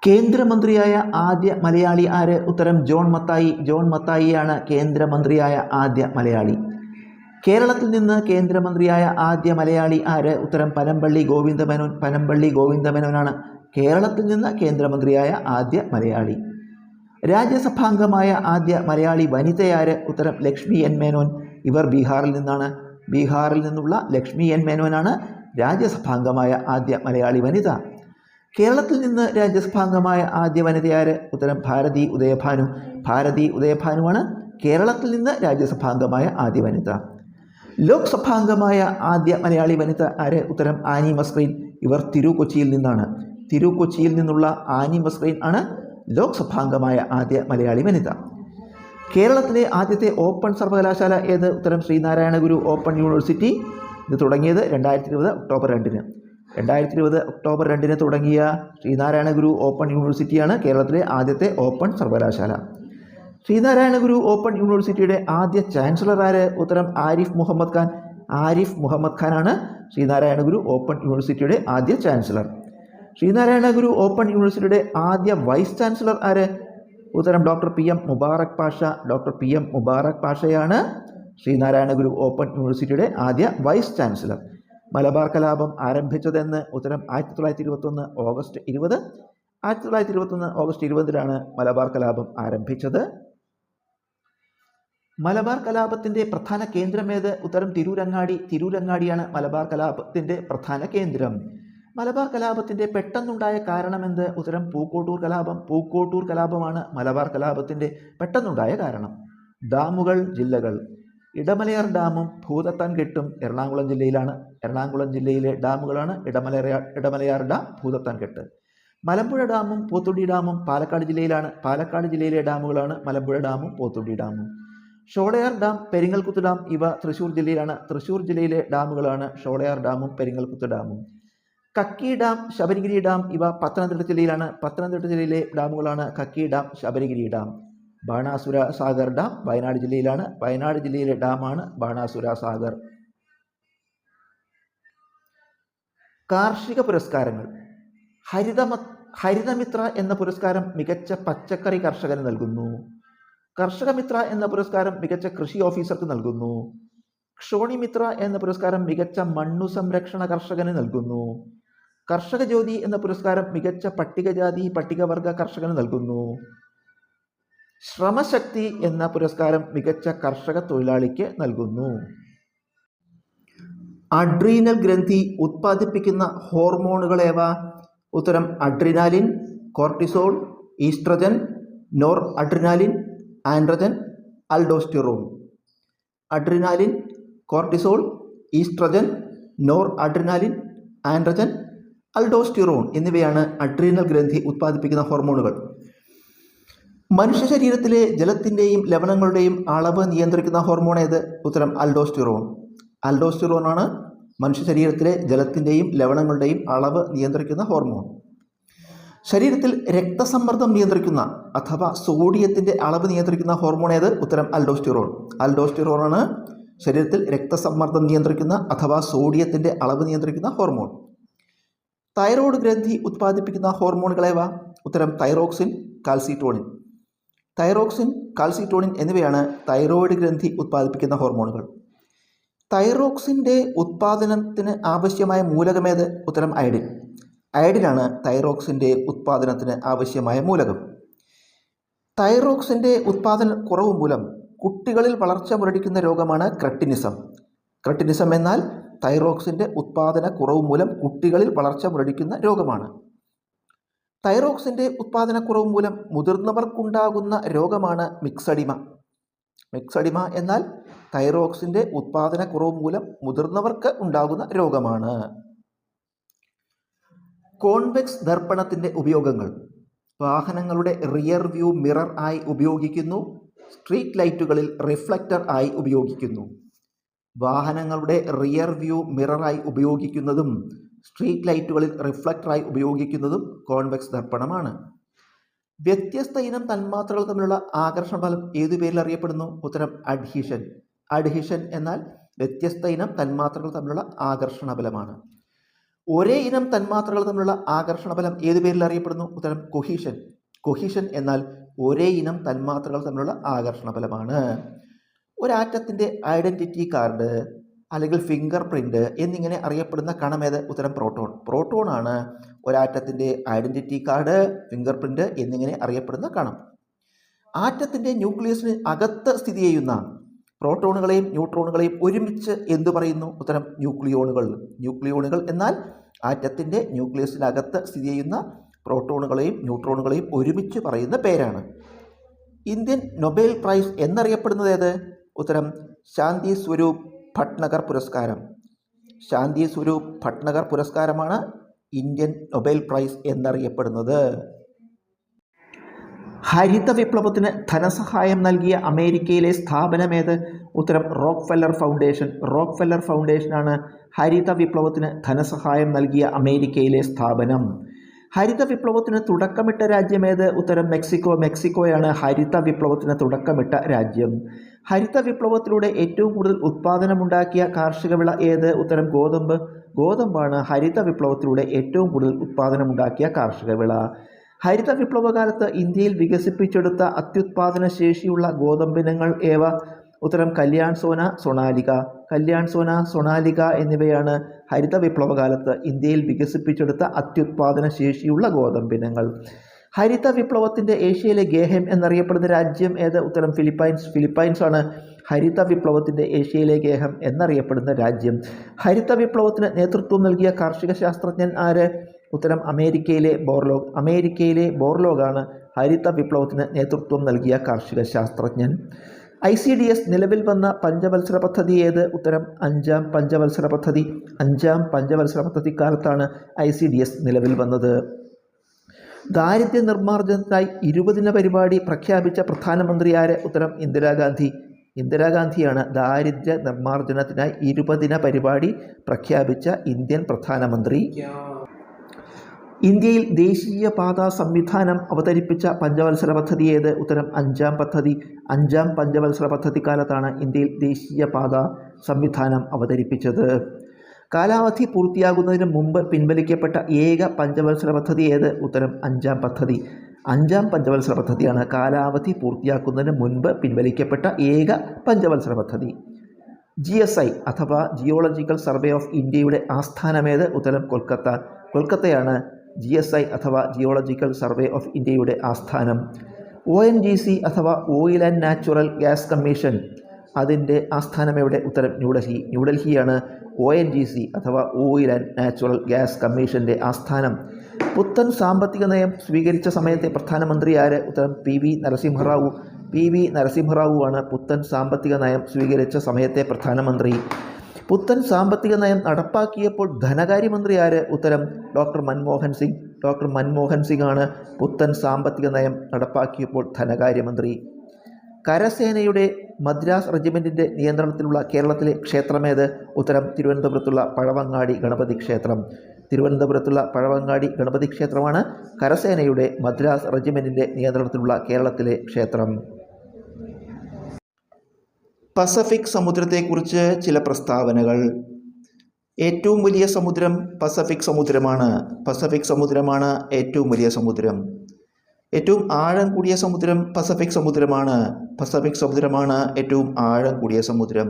കേന്ദ്രമന്ത്രിയായ ആദ്യ മലയാളി ആര്? ഉത്തരം ജോൺ മത്തായി. ജോൺ മത്തായിയാണ് കേന്ദ്രമന്ത്രിയായ ആദ്യ മലയാളി. കേരളത്തിൽ നിന്ന് കേന്ദ്രമന്ത്രിയായ ആദ്യ മലയാളി ആര്? ഉത്തരം പനമ്പള്ളി ഗോവിന്ദമേനോൻ. പനമ്പള്ളി ഗോവിന്ദമേനോനാണ് കേരളത്തിൽ നിന്ന് കേന്ദ്രമന്ത്രിയായ ആദ്യ മലയാളി. രാജ്യസഭാംഗമായ ആദ്യ മലയാളി വനിതയാര്? ഉത്തരം ലക്ഷ്മി എൻ മേനോൻ. ഇവർ ബീഹാറിൽ നിന്നാണ്. ബീഹാറിൽ നിന്നുള്ള ലക്ഷ്മി എൻ മേനോനാണ് രാജ്യസഭാംഗമായ ആദ്യ മലയാളി വനിത. കേരളത്തിൽ നിന്ന് രാജ്യസഭാംഗമായ ആദ്യ വനിതയാര്? ഉത്തരം ഭാരതി ഉദയഭാനു. ഭാരതി ഉദയഭാനുവാണ് കേരളത്തിൽ നിന്ന് രാജ്യസഭാംഗമായ ആദ്യ വനിത. ലോക്സഭാംഗമായ ആദ്യ മലയാളി വനിത ആര്? ഉത്തരം ആനി മസ്രീൻ. ഇവർ തിരുക്കൊച്ചിയിൽ നിന്നാണ്. തിരുക്കൊച്ചിയിൽ നിന്നുള്ള ആനി മസ്രീൻ ആണ് ലോക്സഭാംഗമായ ആദ്യ മലയാളി വനിത. കേരളത്തിലെ ആദ്യത്തെ ഓപ്പൺ സർവകലാശാല ഏത്? ഉത്തരം ശ്രീനാരായണ ഗുരു ഓപ്പൺ യൂണിവേഴ്സിറ്റി. ഇത് തുടങ്ങിയത് 2020 ഒക്ടോബർ 2-ന്. 2020 ഒക്ടോബർ 2-ന് തുടങ്ങിയ ശ്രീനാരായണ ഗുരു ഓപ്പൺ യൂണിവേഴ്സിറ്റിയാണ് കേരളത്തിലെ ആദ്യത്തെ ഓപ്പൺ സർവകലാശാല. ശ്രീനാരായണ ഗുരു ഓപ്പൺ യൂണിവേഴ്സിറ്റിയുടെ ആദ്യ ചാൻസലർ ആര്? ഉത്തരം ആരിഫ് മുഹമ്മദ് ഖാൻ. ആരിഫ് മുഹമ്മദ് ഖാനാണ് ശ്രീനാരായണ ഗുരു ഓപ്പൺ യൂണിവേഴ്സിറ്റിയുടെ ആദ്യ ചാൻസലർ. ശ്രീനാരായണ ഗുരു ഓപ്പൺ യൂണിവേഴ്സിറ്റിയുടെ ആദ്യ വൈസ് ചാൻസലർ ആര്? ഉത്തരം doctor PM Mubarak Pasha. Doctor PM Mubarak പാഷയാണ് ശ്രീനാരായണ ഗുരു ഓപ്പൺ യൂണിവേഴ്സിറ്റിയുടെ ആദ്യ വൈസ് ചാൻസലർ. മലബാർ കലാപം ആരംഭിച്ചതെന്ന്? ഉത്തരം 1921 ഓഗസ്റ്റ് 20. 1921 ഓഗസ്റ്റ് 20-ലാണ് മലബാർ കലാപം ആരംഭിച്ചത്. മലബാർ കലാപത്തിൻ്റെ പ്രധാന കേന്ദ്രമേത്? ഉത്തരം തിരൂരങ്ങാടി. തിരൂരങ്ങാടിയാണ് മലബാർ കലാപത്തിൻ്റെ പ്രധാന കേന്ദ്രം. മലബാർ കലാപത്തിൻ്റെ പെട്ടെന്നുണ്ടായ കാരണമെന്ത്? ഉത്തരം പൂക്കോട്ടൂർ കലാപം. പൂക്കോട്ടൂർ കലാപമാണ് മലബാർ കലാപത്തിൻ്റെ പെട്ടെന്നുണ്ടായ കാരണം. ഡാമുകൾ, ജില്ലകൾ. ഇടമലയാർ ഡാമും ഭൂതത്താൻകെട്ടും എറണാകുളം ജില്ലയിലാണ്. എറണാകുളം ജില്ലയിലെ ഡാമുകളാണ് ഇടമലയാർ ഡാം, ഭൂതത്താൻകെട്ട്. മലമ്പുഴ ഡാമും പോത്തുണ്ടി ഡാമും പാലക്കാട് ജില്ലയിലാണ്. പാലക്കാട് ജില്ലയിലെ ഡാമുകളാണ് മലമ്പുഴ ഡാമും പോത്തുണ്ടി ഡാമും. ഷോളയാർ ഡാം, പെരിങ്ങൽകുത്ത് ഡാം ഇവ തൃശ്ശൂർ ജില്ലയിലാണ്. തൃശ്ശൂർ ജില്ലയിലെ ഡാമുകളാണ് ഷോളയാർ ഡാമും പെരിങ്ങൽകുത്ത് ഡാമും. കക്കി ഡാം, ശബരിഗിരി ഡാം ഇവ പത്തനംതിട്ട ജില്ലയിലാണ്. പത്തനംതിട്ട ജില്ലയിലെ ഡാമുകളാണ് Kakki dam, Sabarigiri dam. Banasura Sagar dam Wayanad ജില്ലയിലാണ്. വയനാട് ജില്ലയിലെ ഡാമാണ് ബാണാസുര സാഗർ. കാർഷിക പുരസ്കാരങ്ങൾ. ഹരിതമിത്ര എന്ന പുരസ്കാരം മികച്ച പച്ചക്കറി കർഷകന് നൽകുന്നു. കർഷകമിത്ര എന്ന പുരസ്കാരം മികച്ച കൃഷി ഓഫീസർക്ക് നൽകുന്നു. ക്ഷോണിമിത്ര എന്ന പുരസ്കാരം മികച്ച മണ്ണു സംരക്ഷണ കർഷകന് നൽകുന്നു. കർഷക ജ്യോതി എന്ന പുരസ്കാരം മികച്ച പട്ടികജാതി പട്ടികവർഗ കർഷകന് നൽകുന്നു. ശ്രമശക്തി എന്ന പുരസ്കാരം മികച്ച കർഷക തൊഴിലാളിക്ക് നൽകുന്നു. അഡ്രീനൽ ഗ്രന്ഥി ഉത്പാദിപ്പിക്കുന്ന ഹോർമോണുകളേവ? ഉത്തരം adrenaline, cortisol, oestrogen, nor adrenaline, androgen, aldosterone. Adrenaline, cortisol, oestrogen, nor adrenaline, androgen, aldosterone എന്നിവയാണ് അഡ്രീനൽ ഗ്രന്ഥി ഉത്പാദിപ്പിക്കുന്ന ഹോർമോണുകൾ. മനുഷ്യ ശരീരത്തിലെ ജലത്തിൻ്റെയും ലവണങ്ങളുടെയും അളവ് നിയന്ത്രിക്കുന്ന ഹോർമോൺ ഏത്? ഉത്തരം അൽഡോസ്റ്റിറോൺ. അൽഡോസ്റ്റിറോൺ ആണ് മനുഷ്യ ശരീരത്തിലെ ജലത്തിൻ്റെയും ലവണങ്ങളുടെയും അളവ് നിയന്ത്രിക്കുന്ന ഹോർമോൺ. ശരീരത്തിൽ രക്തസമ്മർദ്ദം നിയന്ത്രിക്കുന്ന അഥവാ സോഡിയത്തിൻ്റെ അളവ് നിയന്ത്രിക്കുന്ന ഹോർമോൺ ഏത്? ഉത്തരം അൽഡോസ്റ്റിറോൺ. അൽഡോസ്റ്റിറോൺ ആണ് ശരീരത്തിൽ രക്തസമ്മർദ്ദം നിയന്ത്രിക്കുന്ന അഥവാ സോഡിയത്തിൻ്റെ അളവ് നിയന്ത്രിക്കുന്ന ഹോർമോൺ. തൈറോയ്ഡ് ഗ്രന്ഥി ഉത്പാദിപ്പിക്കുന്ന ഹോർമോണുകളേവ? ഉത്തരം തൈറോക്സിൻ, കാൽസിറ്റോണിൻ. തൈറോക്സിൻ, കാൽസിറ്റോണിൻ എന്നിവയാണ് തൈറോയ്ഡ് ഗ്രന്ഥി ഉത്പാദിപ്പിക്കുന്ന ഹോർമോണുകൾ. തൈറോക്സിൻ്റെ ഉത്പാദനത്തിന് ആവശ്യമായ മൂലകമേത്? ഉത്തരം അയഡിൻ. അയഡിനാണ് തൈറോക്സിൻ്റെ ഉത്പാദനത്തിന് ആവശ്യമായ മൂലകം. തൈറോക്സിൻ്റെ ഉത്പാദന കുറവ് മൂലം കുട്ടികളിൽ വളർച്ച മുരടിക്കുന്ന രോഗമാണ് ക്രെട്ടിനിസം. ക്രെട്ടിനിസം എന്നാൽ തൈറോക്സിൻ്റെ ഉത്പാദന കുറവ് മൂലം കുട്ടികളിൽ വളർച്ച മുരടിക്കുന്ന രോഗമാണ്. തൈറോക്സിൻ്റെ ഉത്പാദന കുറവ് മൂലം മുതിർന്നവർക്കുണ്ടാകുന്ന രോഗമാണ് മിക്സഡിമ. മിക്സഡിമ എന്നാൽ തൈറോക്സിൻ്റെ ഉത്പാദന കുറവ് മൂലം മുതിർന്നവർക്ക് ഉണ്ടാകുന്ന രോഗമാണ്. കോൺവെക്സ് ദർപ്പണത്തിൻ്റെ ഉപയോഗങ്ങൾ. വാഹനങ്ങളുടെ റിയർ വ്യൂ മിറർ ആയി ഉപയോഗിക്കുന്നു. സ്ട്രീറ്റ് ലൈറ്റുകളിൽ റിഫ്ലക്ടർ ആയി ഉപയോഗിക്കുന്നു. വാഹനങ്ങളുടെ റിയർ വ്യൂ മിററായി ഉപയോഗിക്കുന്നതും സ്ട്രീറ്റ് ലൈറ്റുകളിൽ റിഫ്ലക്ടറായി ഉപയോഗിക്കുന്നതും കോൺവെക്സ് ദർപ്പണമാണ്. വ്യത്യസ്ത ഇനം തന്മാത്രകൾ തമ്മിലുള്ള ആകർഷണ ഫലം ഏതു പേരിൽ അറിയപ്പെടുന്നു? ഉത്തരം അഡ്ഹീഷൻ. അഡ്ഹീഷൻ എന്നാൽ വ്യത്യസ്ത ഇനം തന്മാത്രകൾ തമ്മിലുള്ള ആകർഷണ ബലമാണ്. ഒരേ ഇനം തന്മാത്രകൾ തമ്മിലുള്ള ആകർഷണ ബലം ഏത് പേരിൽ അറിയപ്പെടുന്നു? ഉത്തരം കൊഹീഷൻ. കൊഹീഷൻ എന്നാൽ ഒരേ ഇനം തന്മാത്രകൾ തമ്മിലുള്ള ആകർഷണ ബലമാണ്. ഒരാറ്റത്തിൻ്റെ ഐഡൻറ്റിറ്റി കാർഡ് അല്ലെങ്കിൽ ഫിംഗർ പ്രിൻ്റ് എന്നിങ്ങനെ അറിയപ്പെടുന്ന കണമേത്? ഉത്തരം പ്രോട്ടോൺ. പ്രോട്ടോൺ ആണ് ഒരാറ്റത്തിൻ്റെ ഐഡൻറ്റിറ്റി കാർഡ്, ഫിംഗർ പ്രിൻ്റ് എന്നിങ്ങനെ അറിയപ്പെടുന്ന കണം. ആറ്റത്തിൻ്റെ ന്യൂക്ലിയസിന് അകത്ത് സ്ഥിതി ചെയ്യുന്ന പ്രോട്ടോണുകളെയും ന്യൂട്രോണുകളെയും ഒരുമിച്ച് എന്തു പറയുന്നു? ഉത്തരം ന്യൂക്ലിയോണുകൾ. ന്യൂക്ലിയോണുകൾ എന്നാൽ ആറ്റത്തിൻ്റെ ന്യൂക്ലിയസിനകത്ത് സ്ഥിതി ചെയ്യുന്ന പ്രോട്ടോണുകളെയും ന്യൂട്രോണുകളെയും ഒരുമിച്ച് പറയുന്ന പേരാണ്. ഇന്ത്യൻ നൊബേൽ പ്രൈസ് എന്നറിയപ്പെടുന്നത് ഏത്? ഉത്തരം ശാന്തി സ്വരൂപ് ഭട്നഗർ പുരസ്കാരം. ശാന്തി സ്വരൂപ് ഭട്നഗർ പുരസ്കാരമാണ് ഇന്ത്യൻ നൊബേൽ പ്രൈസ് എന്നറിയപ്പെടുന്നത്. ഹരിത വിപ്ലവത്തിന് ധനസഹായം നൽകിയ അമേരിക്കയിലെ സ്ഥാപനമേത്? ഉത്തരം റോക്ക്ഫെല്ലർ ഫൗണ്ടേഷൻ. റോക്ക്ഫെല്ലർ ഫൗണ്ടേഷനാണ് ഹരിത വിപ്ലവത്തിന് ധനസഹായം നൽകിയ അമേരിക്കയിലെ സ്ഥാപനം. ഹരിത വിപ്ലവത്തിന് തുടക്കമിട്ട രാജ്യമേത്? ഉത്തരം മെക്സിക്കോ. മെക്സിക്കോയാണ് ഹരിത വിപ്ലവത്തിന് തുടക്കമിട്ട രാജ്യം. ഹരിത വിപ്ലവത്തിലൂടെ ഏറ്റവും കൂടുതൽ ഉത്പാദനമുണ്ടാക്കിയ കാർഷിക വിള ഏത്? ഉത്തരം ഗോതമ്പ്. ഗോതമ്പാണ് ഹരിത വിപ്ലവത്തിലൂടെ ഏറ്റവും കൂടുതൽ ഉത്പാദനമുണ്ടാക്കിയ കാർഷിക വിള. ഹരിത വിപ്ലവകാലത്ത് ഇന്ത്യയിൽ വികസിപ്പിച്ചെടുത്ത അത്യുത്പാദന ശേഷിയുള്ള ഗോതമ്പിനങ്ങൾ ഏവ? ഉത്തരം കല്യാൺ സോന, സൊണാലിക. കല്യാൺ സോന, സൊണാലിക എന്നിവയാണ് ഹരിത വിപ്ലവകാലത്ത് ഇന്ത്യയിൽ വികസിപ്പിച്ചെടുത്ത അത്യുത്പാദന ശേഷിയുള്ള ഗോതമ്പിനങ്ങൾ. ഹരിത വിപ്ലവത്തിൻ്റെ ഏഷ്യയിലെ ഗേഹം എന്നറിയപ്പെടുന്ന രാജ്യം ഏത്? ഉത്തരം ഫിലിപ്പൈൻസ്. ഫിലിപ്പൈൻസ് ആണ് ഹരിത വിപ്ലവത്തിൻ്റെ ഏഷ്യയിലെ ഗേഹം എന്നറിയപ്പെടുന്ന രാജ്യം. ഹരിത വിപ്ലവത്തിന് നേതൃത്വം നൽകിയ കാർഷിക ശാസ്ത്രജ്ഞൻ ആര്? ഉത്തരം അമേരിക്കയിലെ ബോർലോഗ്. അമേരിക്കയിലെ ബോർലോഗാണ് ഹരിത വിപ്ലവത്തിന് നേതൃത്വം നൽകിയ കാർഷിക ശാസ്ത്രജ്ഞൻ. ICDS നിലവിൽ വന്ന പഞ്ചവത്സര പദ്ധതി ഏത്? ഉത്തരം 5ാം പഞ്ചവത്സര പദ്ധതി. 5ാം പഞ്ചവത്സര പദ്ധതിക്കാലത്താണ് ICDS നിലവിൽ വന്നത്. ദാരിദ്ര്യ നിർമ്മാർജ്ജനത്തിനായി 20 ദിന പരിപാടി പ്രഖ്യാപിച്ച പ്രധാനമന്ത്രി ആര്? ഉത്തരം ഇന്ദിരാഗാന്ധി. ഇന്ദിരാഗാന്ധിയാണ് ദാരിദ്ര്യ നിർമ്മാർജ്ജനത്തിനായി 20 ദിന പരിപാടി പ്രഖ്യാപിച്ച ഇന്ത്യൻ പ്രധാനമന്ത്രി. ഇന്ത്യയിൽ ദേശീയപാത സംവിധാനം അവതരിപ്പിച്ച പഞ്ചവത്സര പദ്ധതി ഏത്? ഉത്തരം 5ാം പദ്ധതി. 5ാം പഞ്ചവത്സര പദ്ധതിക്കാലത്താണ് ഇന്ത്യയിൽ ദേശീയപാത സംവിധാനം അവതരിപ്പിച്ചത്. കാലാവധി പൂർത്തിയാകുന്നതിന് മുമ്പ് പിൻവലിക്കപ്പെട്ട ഏക പഞ്ചവത്സര പദ്ധതി ഏത്? ഉത്തരം 5ാം പദ്ധതി. 5ാം പഞ്ചവത്സര പദ്ധതിയാണ് കാലാവധി പൂർത്തിയാക്കുന്നതിന് മുൻപ് പിൻവലിക്കപ്പെട്ട ഏക പഞ്ചവത്സര പദ്ധതി. GSI അഥവാ ജിയോളജിക്കൽ സർവേ ഓഫ് ഇന്ത്യയുടെ ആസ്ഥാനമേത്? ഉത്തരം കൊൽക്കത്ത. കൊൽക്കത്തയാണ് GSI അഥവാ ജിയോളജിക്കൽ സർവേ ഓഫ് ഇന്ത്യയുടെ ആസ്ഥാനം. ONGC അഥവാ oil and natural gas commission, അതിൻ്റെ ആസ്ഥാനം എവിടെ? ഉത്തരം ന്യൂഡൽഹി. ന്യൂഡൽഹിയാണ് ONGC അഥവാ ഓയിൽ ആൻഡ് നാച്ചുറൽ ഗ്യാസ് കമ്മീഷൻ്റെ ആസ്ഥാനം. പുത്തൻ സാമ്പത്തിക നയം സ്വീകരിച്ച സമയത്തെ പ്രധാനമന്ത്രി ആര്? ഉത്തരം PV നരസിംഹറാവു. PV നരസിംഹറാവു ആണ് പുത്തൻ സാമ്പത്തിക നയം സ്വീകരിച്ച സമയത്തെ പ്രധാനമന്ത്രി. പുത്തൻ സാമ്പത്തിക നയം നടപ്പാക്കിയപ്പോൾ ധനകാര്യമന്ത്രി ആര്? ഉത്തരം ഡോക്ടർ മൻമോഹൻ സിംഗ്. ഡോക്ടർ മൻമോഹൻ സിംഗ് ആണ് പുത്തൻ സാമ്പത്തിക നയം നടപ്പാക്കിയപ്പോൾ ധനകാര്യമന്ത്രി. കരസേനയുടെ മദ്രാസ് റെജിമെൻറ്റിൻ്റെ നിയന്ത്രണത്തിലുള്ള കേരളത്തിലെ ക്ഷേത്രമേത്? ഉത്തരം തിരുവനന്തപുരത്തുള്ള പഴവങ്ങാടി ഗണപതി ക്ഷേത്രം. തിരുവനന്തപുരത്തുള്ള പഴവങ്ങാടി ഗണപതി ക്ഷേത്രമാണ് കരസേനയുടെ മദ്രാസ് റെജിമെൻറ്റിൻ്റെ നിയന്ത്രണത്തിലുള്ള കേരളത്തിലെ ക്ഷേത്രം. പസഫിക് സമുദ്രത്തെക്കുറിച്ച് ചില പ്രസ്താവനകൾ. ഏറ്റവും വലിയ സമുദ്രം പസഫിക് സമുദ്രമാണ്. പസഫിക് സമുദ്രമാണ് ഏറ്റവും വലിയ സമുദ്രം. ഏറ്റവും ആഴം കൂടിയ സമുദ്രം പസഫിക് സമുദ്രമാണ്. പസഫിക് സമുദ്രമാണ് ഏറ്റവും ആഴം കൂടിയ സമുദ്രം.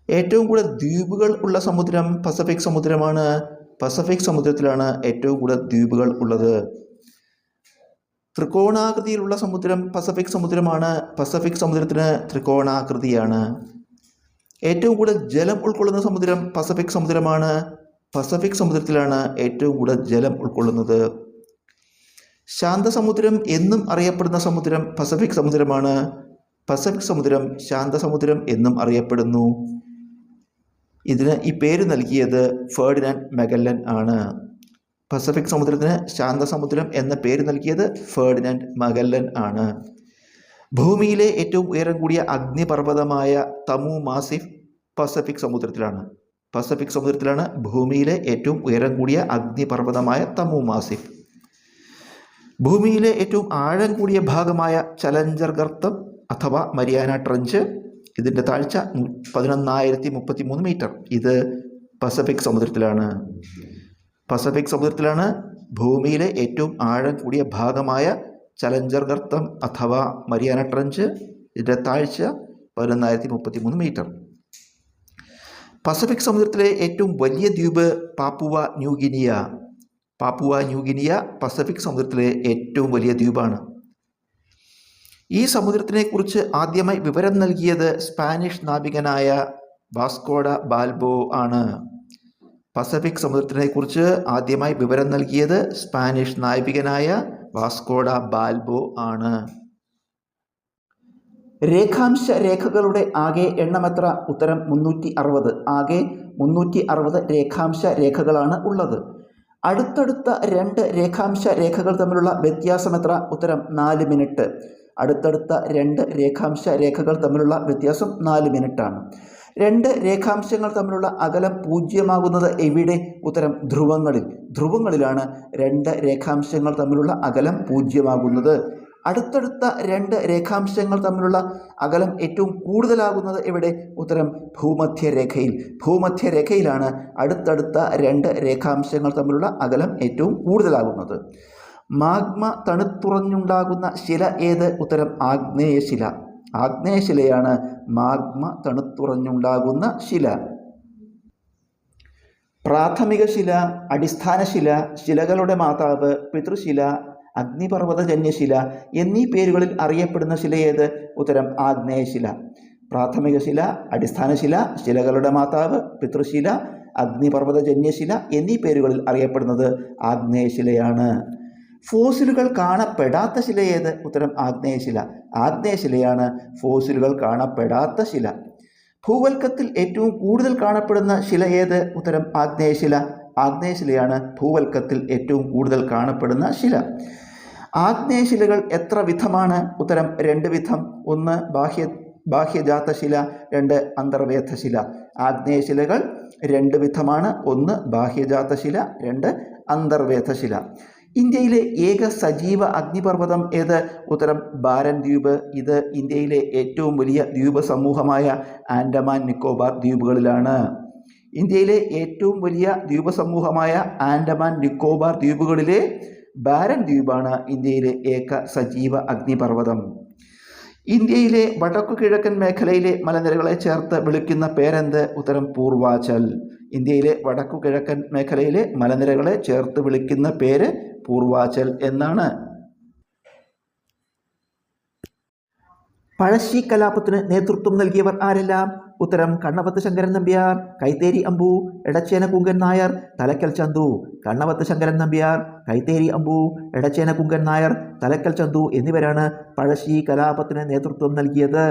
ഏറ്റവും കൂടുതൽ ദ്വീപുകൾ ഉള്ള സമുദ്രം പസഫിക് സമുദ്രമാണ്. പസഫിക് സമുദ്രത്തിലാണ് ഏറ്റവും കൂടുതൽ ദ്വീപുകൾ ഉള്ളത്. ത്രികോണാകൃതിയിലുള്ള സമുദ്രം പസഫിക് സമുദ്രമാണ്. പസഫിക് സമുദ്രത്തിന് ത്രികോണാകൃതിയാണ്. ഏറ്റവും കൂടുതൽ ജലം ഉൾക്കൊള്ളുന്ന സമുദ്രം പസഫിക് സമുദ്രമാണ്. പസഫിക് സമുദ്രത്തിലാണ് ഏറ്റവും കൂടുതൽ ജലം ഉൾക്കൊള്ളുന്നത്. ശാന്തസമുദ്രം എന്നും അറിയപ്പെടുന്ന സമുദ്രം പസഫിക് സമുദ്രമാണ്. പസഫിക് സമുദ്രം ശാന്തസമുദ്രം എന്നും അറിയപ്പെടുന്നു. ഇതിന് ഈ പേര് നൽകിയത് ഫെർഡിനാൻഡ് മഗല്ലൻ ആണ്. പസഫിക് സമുദ്രത്തിന് ശാന്തസമുദ്രം എന്ന പേര് നൽകിയത് ഫെർഡിനാൻഡ് മഗല്ലൻ ആണ്. ഭൂമിയിലെ ഏറ്റവും ഉയരം കൂടിയ അഗ്നിപർവ്വതമായ തമു മാസിഫ് പസഫിക് സമുദ്രത്തിലാണ്. പസഫിക് സമുദ്രത്തിലാണ് ഭൂമിയിലെ ഏറ്റവും ഉയരം കൂടിയ അഗ്നിപർവ്വതമായ തമു മാസിഫ്. ഭൂമിയിലെ ഏറ്റവും ആഴം കൂടിയ ഭാഗമായ ചലഞ്ചർ ഗർത്തം അഥവാ മരിയാന ട്രഞ്ച്, ഇതിൻ്റെ താഴ്ച 11,033 മീറ്റർ. ഇത് പസഫിക് സമുദ്രത്തിലാണ്. പസഫിക് സമുദ്രത്തിലാണ് ഭൂമിയിലെ ഏറ്റവും ആഴം കൂടിയ ഭാഗമായ ചലഞ്ചർ ഗർത്തം അഥവാ മരിയാന ട്രഞ്ച്. ഇതിൻ്റെ താഴ്ച 11,033 മീറ്റർ. പസഫിക് സമുദ്രത്തിലെ ഏറ്റവും വലിയ ദ്വീപ് Papua New Guinea. Papua New Guinea Pacific സമുദ്രത്തിലെ ഏറ്റവും വലിയ ദ്വീപാണ്. ഈ സമുദ്രത്തിനെക്കുറിച്ച് ആദ്യമായി വിവരം നൽകിയത് സ്പാനിഷ് നാവികനായ വാസ്കോഡ ബാൽബോ ആണ്. പസഫിക് സമുദ്രത്തിനെക്കുറിച്ച് ആദ്യമായി വിവരം നൽകിയത് സ്പാനിഷ് നാവികനായ വാസ്കോഡ ബാൽബോ ആണ്. രേഖാംശ രേഖകളുടെ ആകെ എണ്ണമെത്ര? ഉത്തരം 360. ആകെ 360 രേഖാംശ രേഖകളാണ് ഉള്ളത്. അടുത്തടുത്ത 2 രേഖാംശ രേഖകൾ തമ്മിലുള്ള വ്യത്യാസം എത്ര? ഉത്തരം 4 മിനിറ്റ്. അടുത്തടുത്ത 2 രേഖാംശ രേഖകൾ തമ്മിലുള്ള വ്യത്യാസം 4 മിനിറ്റാണ്. 2 രേഖാംശങ്ങൾ തമ്മിലുള്ള അകലം 0 എവിടെ? ഉത്തരം ധ്രുവങ്ങളിൽ. ധ്രുവങ്ങളിലാണ് 2 രേഖാംശങ്ങൾ തമ്മിലുള്ള അകലം 0. അടുത്തടുത്ത 2 രേഖാംശങ്ങൾ തമ്മിലുള്ള അകലം ഏറ്റവും കൂടുതലാകുന്നത് എവിടെ? ഉത്തരം ഭൂമധ്യരേഖയിൽ. ഭൂമധ്യരേഖയിലാണ് അടുത്തടുത്ത 2 രേഖാംശങ്ങൾ തമ്മിലുള്ള അകലം ഏറ്റവും കൂടുതലാകുന്നത്. മാഗ്മ തണുത്തുറഞ്ഞുണ്ടാകുന്ന ശില ഏത്? ഉത്തരം ആഗ്നേയശില. ആഗ്നേയശിലയാണ് മാഗ്മ തണുത്തുറഞ്ഞുണ്ടാകുന്ന ശില. പ്രാഥമിക ശില, അടിസ്ഥാന ശില, ശിലകളുടെ മാതാവ്, പിതൃശില, അഗ്നിപർവ്വതജന്യശില എന്നീ പേരുകളിൽ അറിയപ്പെടുന്ന ശില ഏത്? ഉത്തരം ആഗ്നേയശില. പ്രാഥമിക ശില, അടിസ്ഥാന ശില, ശിലകളുടെ മാതാവ്, പിതൃശില, അഗ്നിപർവ്വതജന്യശില എന്നീ പേരുകളിൽ അറിയപ്പെടുന്നത് ആഗ്നേയശിലയാണ്. ഫോസിലുകൾ കാണപ്പെടാത്ത ശില ഏത്? ഉത്തരം ആഗ്നേയശില. ആഗ്നേയശിലയാണ് ഫോസിലുകൾ കാണപ്പെടാത്ത ശില. ഭൂവൽക്കത്തിൽ ഏറ്റവും കൂടുതൽ കാണപ്പെടുന്ന ശില ഏത്? ഉത്തരം ആഗ്നേയശില. ആഗ്നേയശിലയാണ് ഭൂവൽക്കത്തിൽ ഏറ്റവും കൂടുതൽ കാണപ്പെടുന്ന ശില. ആഗ്നേയശിലകൾ എത്ര വിധമാണ്? ഉത്തരം 2 വിധം. 1 ബാഹ്യജാതശില, 2 അന്തർവേധശില. ആഗ്നേയശിലകൾ 2 വിധമാണ്. 1 ബാഹ്യജാതശില, 2 അന്തർവേധശില. ഇന്ത്യയിലെ ഏക സജീവ അഗ്നിപർവ്വതം ഏത്? ഉത്തരം ബാരൻ ദ്വീപ്. ഇത് ഇന്ത്യയിലെ ഏറ്റവും വലിയ ദ്വീപ സമൂഹമായ ആൻഡമാൻ നിക്കോബാർ ദ്വീപുകളിലാണ്. ഇന്ത്യയിലെ ഏറ്റവും വലിയ ദ്വീപ സമൂഹമായ ആൻഡമാൻ നിക്കോബാർ ദ്വീപുകളിലെ ബാരൻ ദ്വീപാണ് ഇന്ത്യയിലെ ഏക സജീവ അഗ്നിപർവ്വതം. ഇന്ത്യയിലെ വടക്കു കിഴക്കൻ മേഖലയിലെ മലനിരകളെ ചേർത്ത് വിളിക്കുന്ന പേരെന്ത്? ഉത്തരം പൂർവാചൽ. ഇന്ത്യയിലെ വടക്കു കിഴക്കൻ മേഖലയിലെ മലനിരകളെ ചേർത്ത് വിളിക്കുന്ന പേര് പൂർവാചൽ എന്നാണ്. പഴശ്ശി കലാപത്തിന് നേതൃത്വം നൽകിയവർ ആരെല്ലാം? ഉത്തരം കണ്ണവത്ത് ശങ്കരൻ നമ്പ്യാർ, കൈത്തേരി അമ്പു, എടച്ചേന കുങ്കൻ നായർ, തലക്കൽ ചന്തു. കണ്ണവത്ത് ശങ്കരൻ നമ്പ്യാർ, കൈത്തേരി അമ്പു, എടച്ചേന കുങ്കൻ നായർ, തലക്കൽ ചന്തു എന്നിവരാണ് പഴശ്ശി കലാപത്തിന് നേതൃത്വം നൽകിയത്.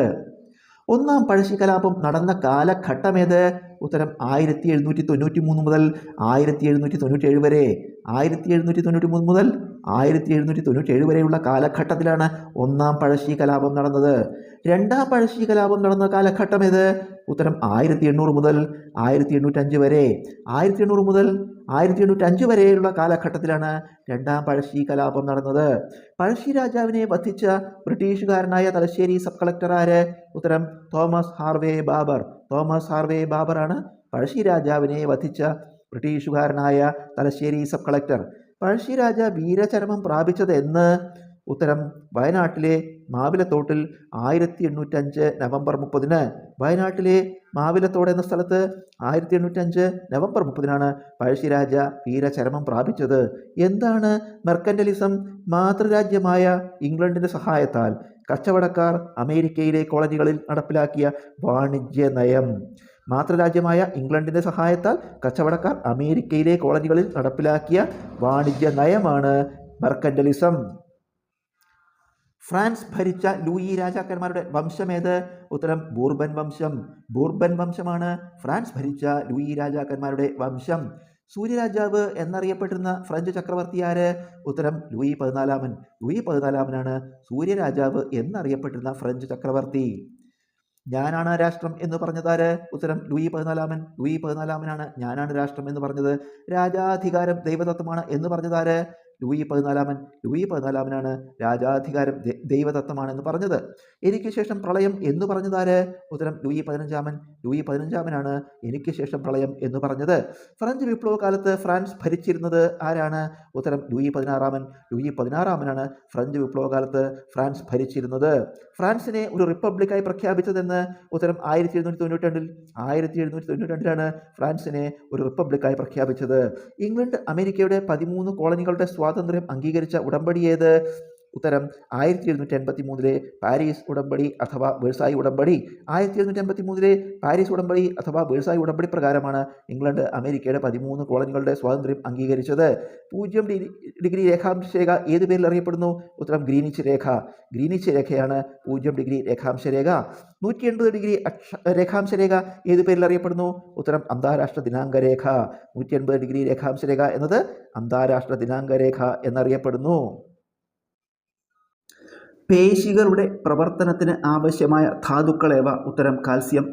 ഒന്നാം പഴശ്ശി കലാപം നടന്ന കാലഘട്ടമേത്? ഉത്തരം 1793 മുതൽ 1797 വരെ. 1793 മുതൽ 1797 വരെയുള്ള കാലഘട്ടത്തിലാണ് ഒന്നാം പഴശ്ശി കലാപം നടന്നത്. രണ്ടാം പഴശ്ശി കലാപം നടന്ന കാലഘട്ടം ഏത്? ഉത്തരം 1800 മുതൽ 1805 വരെ. 1800 മുതൽ 1805 വരെയുള്ള കാലഘട്ടത്തിലാണ് രണ്ടാം പഴശ്ശി കലാപം നടന്നത്. പഴശ്ശി രാജാവിനെ വധിച്ച ബ്രിട്ടീഷുകാരനായ തലശ്ശേരി സബ് കളക്ടർ ആര്? ഉത്തരം Thomas Harvey Baber. Thomas Harvey ബാബറാണ് പഴശ്ശി രാജാവിനെ വധിച്ച ബ്രിട്ടീഷുകാരനായ തലശ്ശേരി സബ് കളക്ടർ. പഴശ്ശി രാജ വീരചരമം പ്രാപിച്ചത് എന്ന്? ഉത്തരം വയനാട്ടിലെ മാവിലത്തോട്ടിൽ 1805 നവംബർ 30. വയനാട്ടിലെ മാവിലത്തോട് എന്ന സ്ഥലത്ത് 1805 നവംബർ 30 പഴശ്ശിരാജ വീരചരമം പ്രാപിച്ചത്. എന്താണ് മെർക്കന്റലിസം? മാതൃരാജ്യമായ ഇംഗ്ലണ്ടിൻ്റെ സഹായത്താൽ കച്ചവടക്കാർ അമേരിക്കയിലെ കോളനികളിൽ നടപ്പിലാക്കിയ വാണിജ്യ നയം. മാതൃരാജ്യമായ ഇംഗ്ലണ്ടിൻ്റെ സഹായത്താൽ കച്ചവടക്കാർ അമേരിക്കയിലെ കോളനികളിൽ നടപ്പിലാക്കിയ വാണിജ്യ നയമാണ് മെർക്കന്റലിസം. ഫ്രാൻസ് ഭരിച്ച ലൂയി രാജാക്കന്മാരുടെ വംശമേത്? ഉത്തരം ബൂർബൻ വംശം. ബൂർബൻ വംശമാണ് ഫ്രാൻസ് ഭരിച്ച ലൂയി രാജാക്കന്മാരുടെ വംശം. സൂര്യരാജാവ് എന്നറിയപ്പെട്ടിരുന്ന ഫ്രഞ്ച് ചക്രവർത്തി ആര്? ഉത്തരം ലൂയി 14. ലൂയി 14 സൂര്യരാജാവ് എന്നറിയപ്പെട്ടിരുന്ന ഫ്രഞ്ച് ചക്രവർത്തി. ഞാനാണ് രാഷ്ട്രം എന്ന് പറഞ്ഞതാര്? ഉത്തരം ലൂയി 14. ലൂയി 14 ഞാനാണ് രാഷ്ട്രം എന്ന് പറഞ്ഞത്. രാജാധികാരം ദൈവതത്വമാണ് എന്ന് പറഞ്ഞതാര്? ലൂയി പതിനാലാമനാണ് രാജാധികാരം ദൈവദത്തമാണെന്ന് പറഞ്ഞത്. എനിക്ക് ശേഷം പ്രളയം എന്ന് പറഞ്ഞതാര്? ഉത്തരം ലൂയി പതിനഞ്ചാമനാണ് എനിക്ക് ശേഷം പ്രളയം എന്ന് പറഞ്ഞത്. ഫ്രഞ്ച് വിപ്ലവ കാലത്ത് ഫ്രാൻസ് ഭരിച്ചിരുന്നത് ആരാണ്? ഉത്തരം ലൂയി പതിനാറാമനാണ് ഫ്രഞ്ച് വിപ്ലവ കാലത്ത് ഫ്രാൻസ് ഭരിച്ചിരുന്നത്. ഫ്രാൻസിനെ ഒരു റിപ്പബ്ലിക്കായി പ്രഖ്യാപിച്ചതെന്ന്? ഉത്തരം 1792 ഫ്രാൻസിനെ ഒരു റിപ്പബ്ലിക്കായി പ്രഖ്യാപിച്ചത്. ഇംഗ്ലണ്ട് അമേരിക്കയുടെ 13 കോളനികളുടെ സ്വാതന്ത്ര്യം അംഗീകരിച്ച ഉടമ്പടി ഏത്? ഉത്തരം 1783 പാരീസ് ഉടമ്പടി അഥവാ വേഴ്സായി ഉടമ്പടി. 1783 പാരീസ് ഉടമ്പടി അഥവാ വേഴ്സായി ഉടമ്പടി പ്രകാരമാണ് ഇംഗ്ലണ്ട് അമേരിക്കയുടെ 13 കോളനികളുടെ സ്വാതന്ത്ര്യം അംഗീകരിച്ചത്. 0 രേഖാംശ രേഖ ഏത് പേരിൽ അറിയപ്പെടുന്നു? ഉത്തരം ഗ്രീനിച്ച് രേഖയാണ് 0 രേഖാംശ രേഖ. 180 രേഖാംശ രേഖ ഏത് പേരിൽ അറിയപ്പെടുന്നു? ഉത്തരം അന്താരാഷ്ട്ര ദിനാങ്ക രേഖ. 180 രേഖാംശ രേഖ എന്നത് അന്താരാഷ്ട്ര ദിനാങ്ക രേഖ എന്നറിയപ്പെടുന്നു. പേശികളുടെ പ്രവർത്തനത്തിന് ആവശ്യമായ ധാതുക്കളേവ? ഉത്തരം കാൽസ്യം,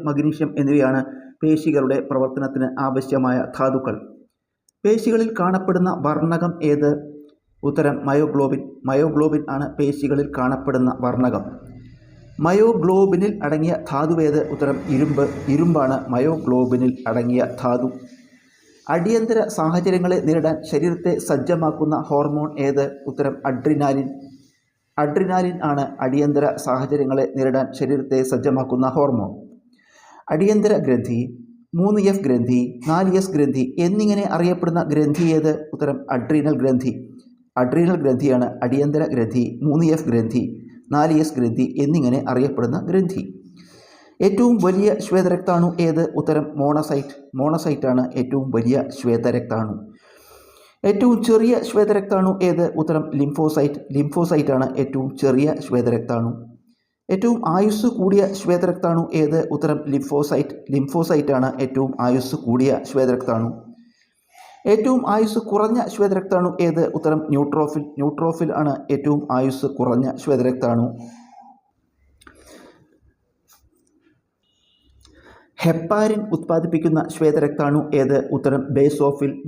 മഗ്നീഷ്യം എന്നിവയാണ് പേശികളുടെ പ്രവർത്തനത്തിന് ആവശ്യമായ ധാതുക്കൾ. പേശികളിൽ കാണപ്പെടുന്ന വർണ്ണകം ഏത്? ഉത്തരം മയോഗ്ലോബിൻ ആണ് പേശികളിൽ കാണപ്പെടുന്ന വർണ്ണകം. മയോഗ്ലോബിനിൽ അടങ്ങിയ ധാതുവേത്? ഉത്തരം ഇരുമ്പാണ് മയോഗ്ലോബിനിൽ അടങ്ങിയ ധാതു. അടിയന്തര സാഹചര്യങ്ങളെ നേരിടാൻ ശരീരത്തെ സജ്ജമാക്കുന്ന ഹോർമോൺ ഏത്? ഉത്തരം അഡ്രിനാലിൻ ആണ് അടിയന്തര സാഹചര്യങ്ങളെ നേരിടാൻ ശരീരത്തെ സജ്ജമാക്കുന്ന ഹോർമോൺ. അടിയന്തര ഗ്രന്ഥി, 3F ഗ്രന്ഥി, 4S ഗ്രന്ഥി എന്നിങ്ങനെ അറിയപ്പെടുന്ന ഗ്രന്ഥി ഏത്? ഉത്തരം അഡ്രീനൽ ഗ്രന്ഥിയാണ് അടിയന്തര ഗ്രന്ഥി, 3F ഗ്രന്ഥി, 4S ഗ്രന്ഥി എന്നിങ്ങനെ അറിയപ്പെടുന്ന ഗ്രന്ഥി. ഏറ്റവും വലിയ ശ്വേതരക്താണു ഏത്? ഉത്തരം മോണോസൈറ്റ് ആണ് ഏറ്റവും വലിയ ശ്വേതരക്താണു. ഏറ്റവും ചെറിയ ശ്വേതരക്താണു ഏത്? ഉത്തരം ലിംഫോസൈറ്റ് ആണ് ഏറ്റവും ചെറിയ ശ്വേതരക്താണു. ഏറ്റവും ആയുസ് കൂടിയ ശ്വേതരക്താണു ഏത്? ഉത്തരം ലിംഫോസൈറ്റ് ആണ് ഏറ്റവും ആയുസ് കൂടിയ ശ്വേതരക്താണു. ഏറ്റവും ആയുസ് കുറഞ്ഞ ശ്വേതരക്താണു ഏത്? ഉത്തരം ന്യൂട്രോഫിൽ ആണ് ഏറ്റവും ആയുസ് കുറഞ്ഞ ശ്വേതരക്താണു. ഹെപ്പാരിൻ ഉത്പാദിപ്പിക്കുന്ന ശ്വേതരക്താണു ഏത്? ഉത്തരം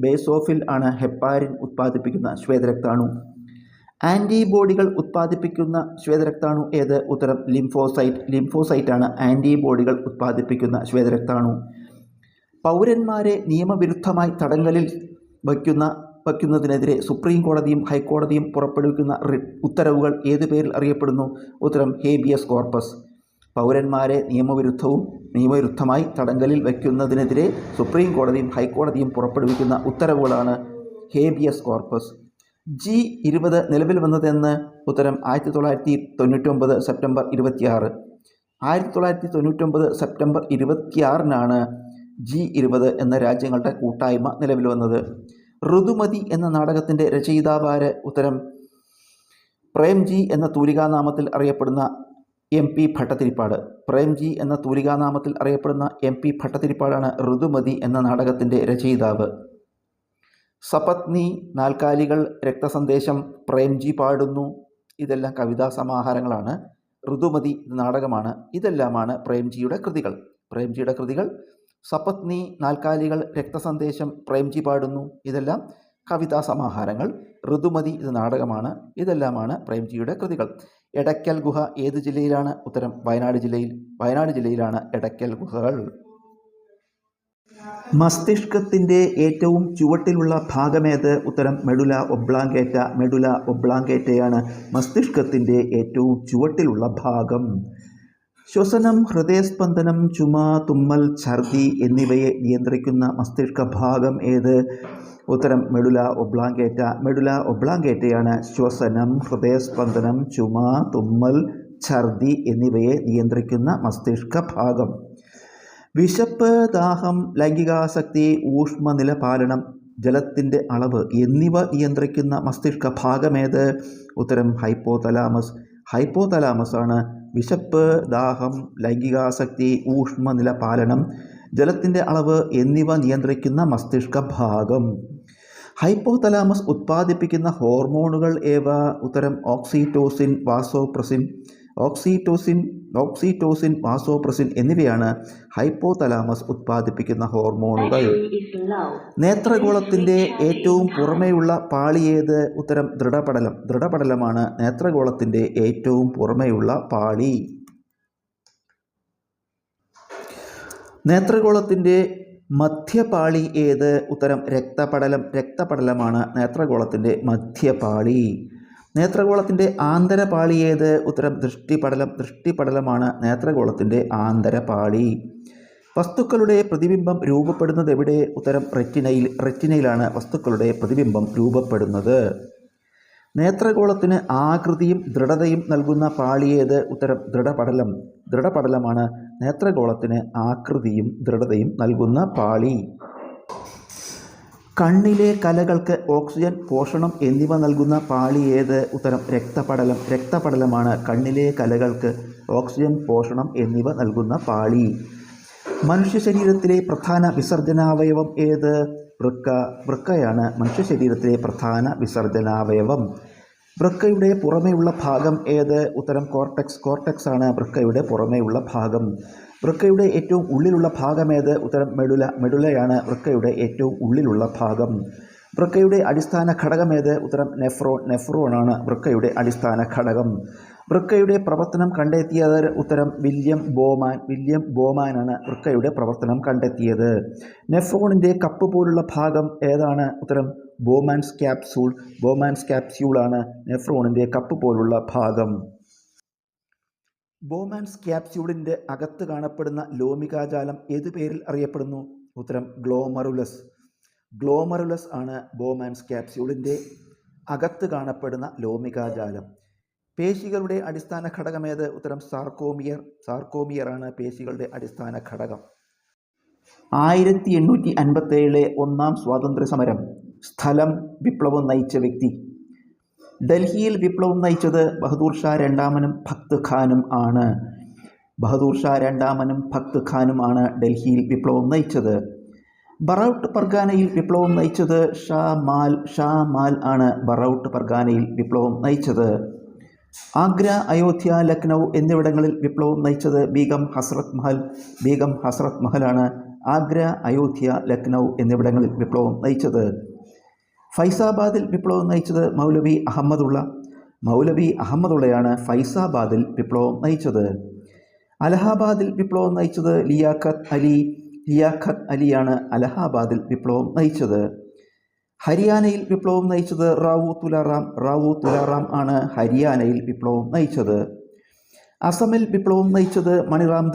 ബേസോഫിൽ ആണ് ഹെപ്പാരിൻ ഉത്പാദിപ്പിക്കുന്ന ശ്വേതരക്താണു. ആൻറ്റിബോഡികൾ ഉത്പാദിപ്പിക്കുന്ന ശ്വേതരക്താണു ഏത്? ഉത്തരം ലിംഫോസൈറ്റ് ആണ് ആൻറ്റിബോഡികൾ ഉത്പാദിപ്പിക്കുന്ന ശ്വേതരക്താണു. പൗരന്മാരെ നിയമവിരുദ്ധമായി തടങ്കലിൽ വയ്ക്കുന്നതിനെതിരെ സുപ്രീം കോടതിയും ഹൈക്കോടതിയും പുറപ്പെടുവിക്കുന്ന ഉത്തരവുകൾ ഏതു പേരിൽ അറിയപ്പെടുന്നു? ഉത്തരം ഹേബിയസ് കോർപ്പസ്. പൗരന്മാരെ നിയമവിരുദ്ധമായി തടങ്കലിൽ വയ്ക്കുന്നതിനെതിരെ സുപ്രീം കോടതിയും ഹൈക്കോടതിയും പുറപ്പെടുവിക്കുന്ന ഉത്തരവുകളാണ് ഹേബിയസ് കോർപ്പസ്. G20 നിലവിൽ വന്നതെന്ന്? ഉത്തരം 1999 സെപ്റ്റംബർ 26. 1999 സെപ്റ്റംബർ 26 G20 എന്ന രാജ്യങ്ങളുടെ കൂട്ടായ്മ നിലവിൽ വന്നത്. ഋതുമതി എന്ന നാടകത്തിൻ്റെ രചയിതാവാര്? ഉത്തരം പ്രേംജി എന്ന തൂലികാനാമത്തിൽ അറിയപ്പെടുന്ന MP ഭട്ടതിരിപ്പാട്. പ്രേംജി എന്ന തൂലികാനാമത്തിൽ അറിയപ്പെടുന്ന MP ഭട്ടതിരിപ്പാടാണ് ഋതുമതി എന്ന നാടകത്തിൻ്റെ രചയിതാവ്. സപത്നി, നാൽക്കാലികൾ, രക്തസന്ദേശം, പ്രേംജി പാടുന്നു ഇതെല്ലാം കവിതാ സമാഹാരങ്ങളാണ്. ഋതുമതി നാടകമാണ്. ഇതെല്ലാമാണ് പ്രേംജിയുടെ കൃതികൾ. സപത്നി, നാൽക്കാലികൾ, രക്തസന്ദേശം, പ്രേംജി പാടുന്നു ഇതെല്ലാം കവിതാ സമാഹാരങ്ങൾ. ഋതുമതി നാടകമാണ്. ഇതെല്ലാമാണ് പ്രേംജിയുടെ കൃതികൾ. എടയ്ക്കൽ ഗുഹ ഏത് ജില്ലയിലാണ്? ഉത്തരം വയനാട് ജില്ലയിലാണ് എടയ്ക്കൽ ഗുഹകൾ. മസ്തിഷ്കത്തിൻ്റെ ഏറ്റവും ചുവട്ടിലുള്ള ഭാഗമേത്? ഉത്തരം മെഡുല ഒബ്ലാങ്കേറ്റയാണ് മസ്തിഷ്കത്തിൻ്റെ ഏറ്റവും ചുവട്ടിലുള്ള ഭാഗം. ശ്വസനം, ഹൃദയസ്പന്ദനം, ചുമ, തുമ്മൽ, ഛർദി എന്നിവയെ നിയന്ത്രിക്കുന്ന മസ്തിഷ്ക ഭാഗം ഏത്? ഉത്തരം മെഡുല ഒബ്ലാങ്കേറ്റയാണ് ശ്വസനം, ഹൃദയസ്പന്ദനം, ചുമ, തുമ്മൽ, ഛർദി എന്നിവയെ നിയന്ത്രിക്കുന്ന മസ്തിഷ്ക ഭാഗം. വിശപ്പ്, ദാഹം, ലൈംഗികാസക്തി, ഊഷ്മനില പാലനം, ജലത്തിൻ്റെ അളവ് എന്നിവ നിയന്ത്രിക്കുന്ന മസ്തിഷ്ക ഭാഗമേത്? ഉത്തരം ഹൈപ്പോതലാമസ് ആണ് വിശപ്പ്, ദാഹം, ലൈംഗികാസക്തി, ഊഷ്മനില പാലനം, ജലത്തിൻ്റെ അളവ് എന്നിവ നിയന്ത്രിക്കുന്ന മസ്തിഷ്ക ഭാഗം. ഹൈപ്പോതലാമസ് ഉത്പാദിപ്പിക്കുന്ന ഹോർമോണുകൾ ഏവ? ഉത്തരം ഓക്സിറ്റോസിൻ, വാസോപ്രസിൻ. ഓക്സിറ്റോസിൻ, വാസോപ്രസിൻ എന്നിവയാണ് ഹൈപ്പോതലാമസ് ഉത്പാദിപ്പിക്കുന്ന ഹോർമോണുകൾ. നേത്രഗോളത്തിൻ്റെ ഏറ്റവും പുറമേയുള്ള പാളി ഏത്? ഉത്തരം ദൃഢപടലം. ദൃഢപടലമാണ് നേത്രഗോളത്തിൻ്റെ ഏറ്റവും പുറമേയുള്ള പാളി. നേത്രഗോളത്തിൻ്റെ മധ്യപാളി ഏത്? ഉത്തരം രക്തപടലം. രക്തപടലമാണ് നേത്രഗോളത്തിൻ്റെ മധ്യപാളി. നേത്രഗോളത്തിൻ്റെ ആന്തരപാളി ഏത്? ഉത്തരം ദൃഷ്ടിപടലം. ദൃഷ്ടിപടലമാണ് നേത്രഗോളത്തിൻ്റെ ആന്തരപാളി. വസ്തുക്കളുടെ പ്രതിബിംബം രൂപപ്പെടുന്നത് എവിടെ? ഉത്തരം റെറ്റിനയിൽ. റെറ്റിനയിലാണ് വസ്തുക്കളുടെ പ്രതിബിംബം രൂപപ്പെടുന്നത്. നേത്രഗോളത്തിന് ആകൃതിയും ദൃഢതയും നൽകുന്ന പാളി ഏത്? ഉത്തരം ദൃഢപടലം. ദൃഢപടലമാണ് നേത്രഗോളത്തിന് ആകൃതിയും ദൃഢതയും നൽകുന്ന പാളി. കണ്ണിലെ കലകൾക്ക് ഓക്സിജൻ, പോഷണം എന്നിവ നൽകുന്ന പാളി ഏത്? ഉത്തരം രക്തപടലം. രക്തപടലമാണ് കണ്ണിലെ കലകൾക്ക് ഓക്സിജൻ, പോഷണം എന്നിവ നൽകുന്ന പാളി. മനുഷ്യ ശരീരത്തിലെ പ്രധാന വിസർജനാവയവം ഏത്? വൃക്ക. വൃക്കയാണ് മനുഷ്യ ശരീരത്തിലെ പ്രധാന വിസർജനാവയവം. വൃക്കയുടെ പുറമേയുള്ള ഭാഗം ഏത്? ഉത്തരം കോർട്ടെക്സ്. കോർട്ടെക്സ് ആണ് വൃക്കയുടെ പുറമേയുള്ള ഭാഗം. വൃക്കയുടെ ഏറ്റവും ഉള്ളിലുള്ള ഭാഗം ഏത്? ഉത്തരം മെഡുല. മെഡുലയാണ് വൃക്കയുടെ ഏറ്റവും ഉള്ളിലുള്ള ഭാഗം. വൃക്കയുടെ അടിസ്ഥാന ഘടകം ഏത്? ഉത്തരം നെഫ്രോൺ. നെഫ്രോണാണ് വൃക്കയുടെ അടിസ്ഥാന ഘടകം. വൃക്കയുടെ പ്രവർത്തനം കണ്ടെത്തിയത്? ഉത്തരം വില്യം ബോമാൻ. വില്യം ബോമാനാണ് വൃക്കയുടെ പ്രവർത്തനം കണ്ടെത്തിയത്. നെഫ്രോണിൻ്റെ കപ്പ് പോലുള്ള ഭാഗം ഏതാണ്? ഉത്തരം ബോമാൻസ് ക്യാപ്സ്യൂൾ. ബോമാൻസ് ക്യാപ്സ്യൂളാണ് നെഫ്രോണിൻ്റെ കപ്പ് പോലുള്ള ഭാഗം. ബോമാൻസ് ക്യാപ്സ്യൂളിൻ്റെ അകത്ത് കാണപ്പെടുന്ന ലോമികാജാലം ഏതു പേരിൽ അറിയപ്പെടുന്നു? ഉത്തരം ഗ്ലോമറുലസ്. ഗ്ലോമറുലസ് ആണ് ബോമാൻസ് ക്യാപ്സ്യൂളിൻ്റെ അകത്ത് കാണപ്പെടുന്ന ലോമികാജാലം. പേശികളുടെ അടിസ്ഥാന ഘടകമേത്? ഉത്തരം സാർക്കോമിയർ. സാർക്കോമിയറാണ് പേശികളുടെ അടിസ്ഥാന ഘടകം. 1857 ഒന്നാം സ്വാതന്ത്ര്യ സമരം. സ്ഥലം, വിപ്ലവം നയിച്ച വ്യക്തി. ഡൽഹിയിൽ വിപ്ലവം നയിച്ചത് ബഹദൂർ ഷാ രണ്ടാമനും ഭക്ത് ഖാനും ആണ്. ബഹദൂർ ഷാ രണ്ടാമനും ഭക്ത് ഖാനും ആണ് ഡൽഹിയിൽ വിപ്ലവം നയിച്ചത്. ബറൗട്ട് പർഗാനയിൽ വിപ്ലവം നയിച്ചത് ഷാ മാൽ ആണ്. ബറൗട്ട് പർഗാനയിൽ വിപ്ലവം നയിച്ചത്. ആഗ്ര, അയോധ്യ, ലക്നൗ എന്നിവിടങ്ങളിൽ വിപ്ലവം നയിച്ചത് ബീഗം ഹസ്രത്ത് മഹലാണ്. ആഗ്ര, അയോധ്യ, ലക്നൗ എന്നിവിടങ്ങളിൽ വിപ്ലവം നയിച്ചത്. ഫൈസാബാദിൽ വിപ്ലവം നയിച്ചത് മൗലവി അഹമ്മദുള്ളയാണ് ഫൈസാബാദിൽ വിപ്ലവം നയിച്ചത്. അലഹാബാദിൽ വിപ്ലവം നയിച്ചത് ലിയാഖത്ത് അലിയാണ് അലഹാബാദിൽ വിപ്ലവം നയിച്ചത്. ഹരിയാനയിൽ വിപ്ലവം നയിച്ചത് റാവു തുലാറാം ആണ് ഹരിയാനയിൽ വിപ്ലവം നയിച്ചത്. അസമിൽ വിപ്ലവം നയിച്ചത് മണിറാം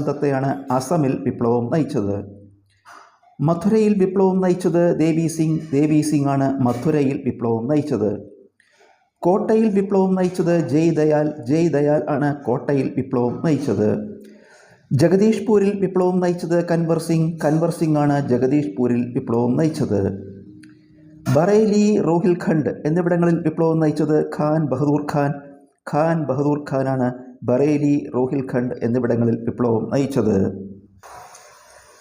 ദത്തയാണ് അസമിൽ വിപ്ലവം നയിച്ചത്. മഥുരയിൽ വിപ്ലവം നയിച്ചത് ദേവി സിംഗ് ആണ് മഥുരയിൽ വിപ്ലവം നയിച്ചത്. കോട്ടയിൽ വിപ്ലവം നയിച്ചത് ജയ് ദയാൽ ആണ് കോട്ടയിൽ വിപ്ലവം നയിച്ചത്. ജഗദീഷ്പൂരിൽ വിപ്ലവം നയിച്ചത് കൻവർ സിംഗ് ആണ് ജഗദീഷ്പൂരിൽ വിപ്ലവം നയിച്ചത്. ബറേലി, റോഹിൽഖണ്ഡ് എന്നിവിടങ്ങളിൽ വിപ്ലവം നയിച്ചത് ഖാൻ ബഹദൂർ ഖാനാണ് ബറേലി, റോഹിൽഖണ്ഡ് എന്നിവിടങ്ങളിൽ വിപ്ലവം നയിച്ചത്.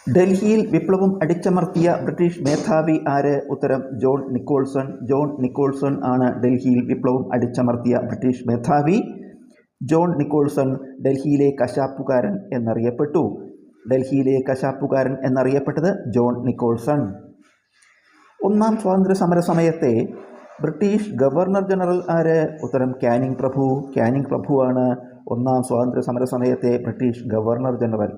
ഡൽഹിയിൽ വിപ്ലവം അടിച്ചമർത്തിയ ബ്രിട്ടീഷ് മേധാവി ആര്? ഉത്തരം ജോൺ നിക്കോൾസൺ ആണ് ഡൽഹിയിൽ വിപ്ലവം അടിച്ചമർത്തിയ ബ്രിട്ടീഷ് മേധാവി. ജോൺ നിക്കോൾസൺ ഡൽഹിയിലെ കശാപ്പുകാരൻ എന്നറിയപ്പെട്ടത് ജോൺ നിക്കോൾസൺ. ഒന്നാം സ്വാതന്ത്ര്യ സമര സമയത്തെ ബ്രിട്ടീഷ് ഗവർണർ ജനറൽ ആര്? ഉത്തരം കാനിങ് പ്രഭുവാണ് ഒന്നാം സ്വാതന്ത്ര്യ സമര സമയത്തെ ബ്രിട്ടീഷ് ഗവർണർ ജനറൽ.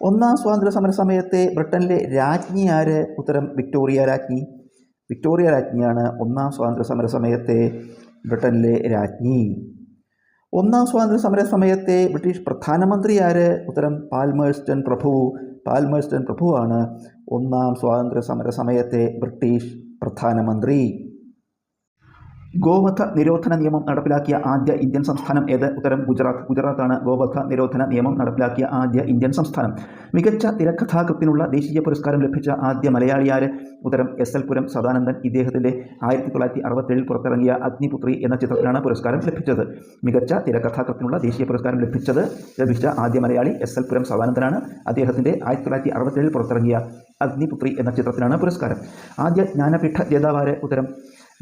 ഒന്നാം സ്വാതന്ത്ര്യ സമര സമയത്തെ ബ്രിട്ടനിലെ രാജ്ഞി ആര്? ഉത്തരം വിക്ടോറിയ രാജ്ഞിയാണ് ഒന്നാം സ്വാതന്ത്ര്യ സമര സമയത്തെ ബ്രിട്ടനിലെ രാജ്ഞി. ഒന്നാം സ്വാതന്ത്ര്യ സമര സമയത്തെ ബ്രിട്ടീഷ് പ്രധാനമന്ത്രി ആര്? ഉത്തരം പാൽമേഴ്സ്റ്റൺ പ്രഭുവാണ് ഒന്നാം സ്വാതന്ത്ര്യ സമര സമയത്തെ ബ്രിട്ടീഷ് പ്രധാനമന്ത്രി. ഗോവധ നിരോധന നിയമം നടപ്പിലാക്കിയ ആദ്യ ഇന്ത്യൻ സംസ്ഥാനം ഏത്? ഉത്തരം ഗുജറാത്താണ് ഗോവധ നിരോധന നിയമം നടപ്പിലാക്കിയ ആദ്യ ഇന്ത്യൻ സംസ്ഥാനം. മികച്ച തിരക്കഥാകൃത്തിനുള്ള ദേശീയ പുരസ്കാരം ലഭിച്ച ആദ്യ മലയാളി ആര്? ഉത്തരം SL പുരം സദാനന്ദൻ. ഇദ്ദേഹത്തിൻ്റെ 1967 പുറത്തിറങ്ങിയ അഗ്നിപുത്രി എന്ന ചിത്രത്തിനാണ് പുരസ്കാരം ലഭിച്ചത്. മികച്ച തിരക്കഥാകൃത്തിനുള്ള ദേശീയ പുരസ്കാരം ലഭിച്ച ആദ്യ മലയാളി SL പുരം സദാനന്ദനാണ്. അദ്ദേഹത്തിൻ്റെ 1967 പുറത്തിറങ്ങിയ അഗ്നിപുത്രി എന്ന ചിത്രത്തിനാണ് പുരസ്കാരം. ആദ്യ ജ്ഞാനപീഠ ജേതാവാര്? ഉത്തരം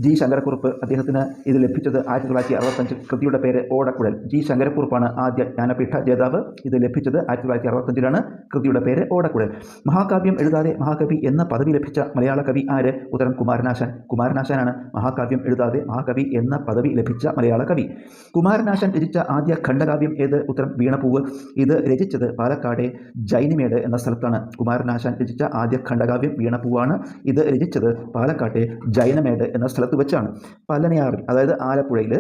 ജി ശങ്കരക്കുറുപ്പ്. അദ്ദേഹത്തിന് ഇത് ലഭിച്ചത് 1965. കൃതിയുടെ പേര് ഓടക്കുഴൽ. ജി ശങ്കരക്കുറുപ്പാണ് ആദ്യ ജ്ഞാനപീഠ ജേതാവ്. ഇത് ലഭിച്ചത് 1965 കൃതിയുടെ പേര് ഓടക്കുഴൽ. മഹാകാവ്യം എഴുതാതെ മഹാകവി എന്ന പദവി ലഭിച്ച മലയാള കവി ആര്? ഉത്തരം കുമാരനാശാൻ. കുമാരനാശാനാണ് മഹാകാവ്യം എഴുതാതെ മഹാകവി എന്ന പദവി ലഭിച്ച മലയാള കവി. കുമാരനാശാൻ രചിച്ച ആദ്യ ഖണ്ഡകാവ്യം ഏത്? ഉത്തരം വീണപ്പൂവ്. ഇത് രചിച്ചത് പാലക്കാട് ജൈനിമേട് എന്ന സ്ഥലത്താണ്. കുമാരനാശാൻ രചിച്ച ആദ്യ ഖണ്ഡകാവ്യം വീണപ്പൂവാണ്. ഇത് രചിച്ചത് പാലക്കാട്ടെ ജൈനമേട് എന്ന സ്ഥലത്ത് വെച്ചാണ്. പല്ലനയാറിൽ, അതായത് ആലപ്പുഴയിൽ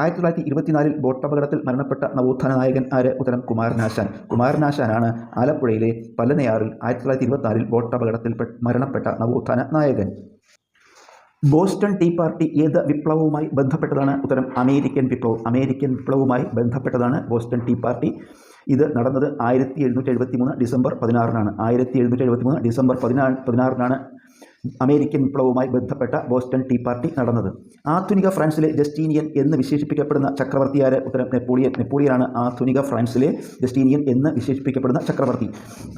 1924 ബോട്ടപകടത്തിൽ മരണപ്പെട്ട നവോത്ഥാന നായകൻ ആര്? ഉത്തരം കുമാരനാശാൻ. കുമാരനാശാനാണ് ആലപ്പുഴയിലെ പല്ലനയാറിൽ 1924 ബോട്ടപകടത്തിൽ മരണപ്പെട്ട നവോത്ഥാന നായകൻ. ബോസ്റ്റൺ ടീ പാർട്ടി ഏത് വിപ്ലവവുമായി ബന്ധപ്പെട്ടതാണ്? ഉത്തരം അമേരിക്കൻ വിപ്ലവം. അമേരിക്കൻ വിപ്ലവവുമായി ബന്ധപ്പെട്ടതാണ് ബോസ്റ്റൺ ടീ പാർട്ടി. ഇത് നടന്നത് 1773 ഡിസംബർ 16 1773 ഡിസംബർ 16 അമേരിക്കൻ വിപ്ലവവുമായി ബന്ധപ്പെട്ട ബോസ്റ്റൺ ടീ പാർട്ടി നടന്നത്. ആധുനിക ഫ്രാൻസിലെ ജസ്റ്റീനിയൻ എന്ന് വിശേഷിപ്പിക്കപ്പെടുന്ന ചക്രവർത്തിയാര്? ഉത്തരം നെപ്പോളിയൻ. നെപ്പോളിയനാണ് ആധുനിക ഫ്രാൻസിലെ ജസ്റ്റീനിയൻ എന്ന് വിശേഷിപ്പിക്കപ്പെടുന്ന ചക്രവർത്തി.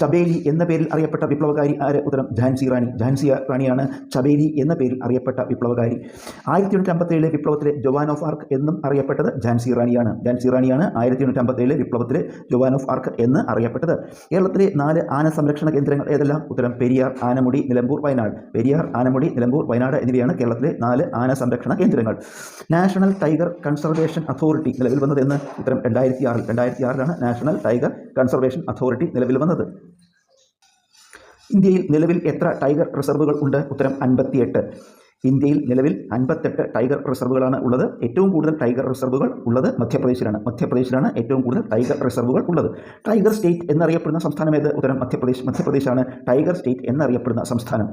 ചബേലി എന്ന പേരിൽ അറിയപ്പെട്ട വിപ്ലവകാരി ആര്? ഉത്തരം ഝാൻസി റാണി. ഝാൻസി റാണിയാണ് ചബേലി എന്ന പേരിൽ അറിയപ്പെട്ട വിപ്ലവകാരി. 1857 വിപ്ലവത്തിലെ ജോവാൻ ഓഫ് ആർക്ക് എന്നും അറിയപ്പെട്ടത് ഝാൻസി റാണിയാണ്. ഝാൻസി റാണിയാണ് 1857 വിപ്ലവത്തിലെ ജോവാൻ ഓഫ് ആർക്ക് എന്ന് അറിയപ്പെട്ടത്. കേരളത്തിലെ 4 ആന സംരക്ഷണ കേന്ദ്രങ്ങൾ ഏതെല്ലാം? ഉത്തരം പെരിയാർ, ആനമുടി, നിലമ്പൂർ, വയനാട്. പെരിയാർ, ആനമുടി, നിലമ്പൂർ, വയനാട് എന്നിവയാണ് കേരളത്തിലെ 4 ആന സംരക്ഷണ കേന്ദ്രങ്ങൾ. നാഷണൽ ടൈഗർ കൺസർവേഷൻ അതോറിറ്റി നിലവിൽ വന്നത് എന്ന്? ഉത്തരം 2006 നാഷണൽ ടൈഗർ കൺസർവേഷൻ അതോറിറ്റി നിലവിൽ വന്നത്. ഇന്ത്യയിൽ നിലവിൽ എത്ര ടൈഗർ റിസർവുകൾ ഉണ്ട്? ഉത്തരം 58. ഇന്ത്യയിൽ നിലവിൽ 58 ടൈഗർ റിസർവുകളാണ് ഉള്ളത്. ഏറ്റവും കൂടുതൽ ടൈഗർ റിസർവുകൾ ഉള്ളത് മധ്യപ്രദേശിലാണ്. മധ്യപ്രദേശിലാണ് ഏറ്റവും കൂടുതൽ ടൈഗർ റിസർവുകൾ ഉള്ളത്. ടൈഗർ സ്റ്റേറ്റ് എന്നറിയപ്പെടുന്ന സംസ്ഥാനം ഏത്? ഉത്തരം മധ്യപ്രദേശ്. മധ്യപ്രദേശാണ് ടൈഗർ സ്റ്റേറ്റ് എന്നറിയപ്പെടുന്ന സംസ്ഥാനം.